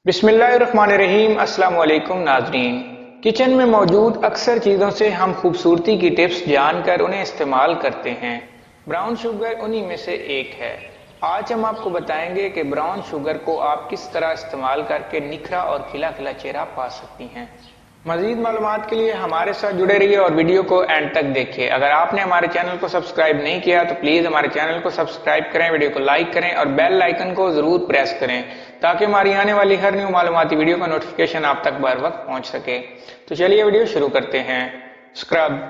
बिस्मिल्लाहिर्रहमानिर्रहीम। अस्सलाम वालेकुम नाजरीन। किचन में मौजूद अक्सर चीज़ों से हम खूबसूरती की टिप्स जानकर उन्हें इस्तेमाल करते हैं। ब्राउन शुगर उन्हीं में से एक है। आज हम आपको बताएंगे कि ब्राउन शुगर को आप किस तरह इस्तेमाल करके निखरा और खिला खिला चेहरा पा सकती हैं। मजीद मालूमात के लिए हमारे साथ जुड़े रहिए और वीडियो को एंड तक देखिए। अगर आपने हमारे चैनल को सब्सक्राइब नहीं किया तो प्लीज हमारे चैनल को सब्सक्राइब करें, वीडियो को लाइक करें और बेल आइकन को जरूर प्रेस करें ताकि हमारी आने वाली हर न्यू मालूमाती वीडियो का नोटिफिकेशन आप तक बर वक्त पहुंच सके। तो चलिए वीडियो शुरू करते हैं। स्क्रब।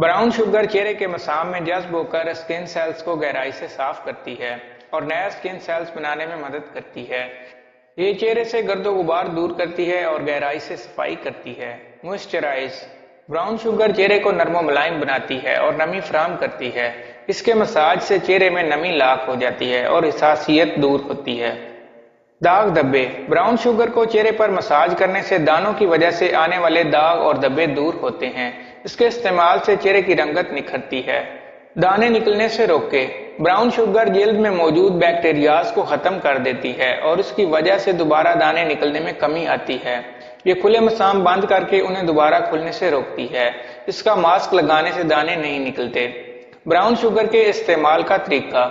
ब्राउन शुगर चेहरे के मसाम में जज्ब होकर स्किन सेल्स को गहराई से साफ करती है और नया स्किन सेल्स बनाने में मदद करती है। ये चेहरे से गर्दो गुबार दूर करती है और गहराई से सफाई करती है। मॉइस्चराइज। ब्राउन शुगर चेहरे को नरम मुलायम बनाती है और नमी फराहम करती है। इसके मसाज से चेहरे में नमी लाक हो जाती है और हसासियत दूर होती है। दाग धब्बे। ब्राउन शुगर को चेहरे पर मसाज करने से दानों की वजह से आने वाले दाग और धब्बे दूर होते हैं। इसके इस्तेमाल से चेहरे की रंगत निखरती है। दाने निकलने से रोके। ब्राउन शुगर जल्द में मौजूद बैक्टीरियाज को खत्म कर देती है और इसकी वजह से दोबारा दाने निकलने में कमी आती है। ये खुले मसाम बंद करके उन्हें दोबारा खुलने से रोकती है। इसका मास्क लगाने से दाने नहीं निकलते। ब्राउन शुगर के इस्तेमाल का तरीका।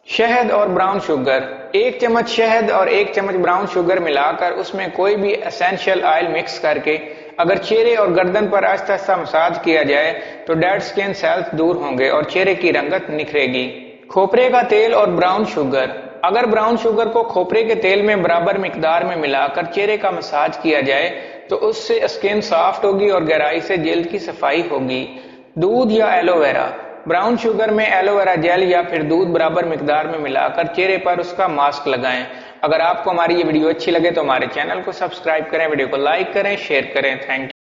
शहद और ब्राउन शुगर। 1 चम्मच शहद और 1 चम्मच ब्राउन शुगर मिलाकर उसमें कोई भी एसेंशियल ऑयल मिक्स करके अगर चेहरे और गर्दन पर आहिस्ता आहिस्ता मसाज किया जाए तो डेड स्किन सेल्स दूर होंगे और चेहरे की रंगत निखरेगी। खोपरे का तेल और ब्राउन शुगर। अगर ब्राउन शुगर को खोपरे के तेल में बराबर मिकदार में मिलाकर चेहरे का मसाज किया जाए तो उससे स्किन सॉफ्ट होगी और गहराई से जल्द की सफाई होगी। दूध या एलोवेरा। ब्राउन शुगर में एलोवेरा जेल या फिर दूध बराबर मिकदार में मिलाकर चेहरे पर उसका मास्क लगाएं। अगर आपको हमारी ये वीडियो अच्छी लगे तो हमारे चैनल को सब्सक्राइब करें, वीडियो को लाइक करें, शेयर करें। Thank you.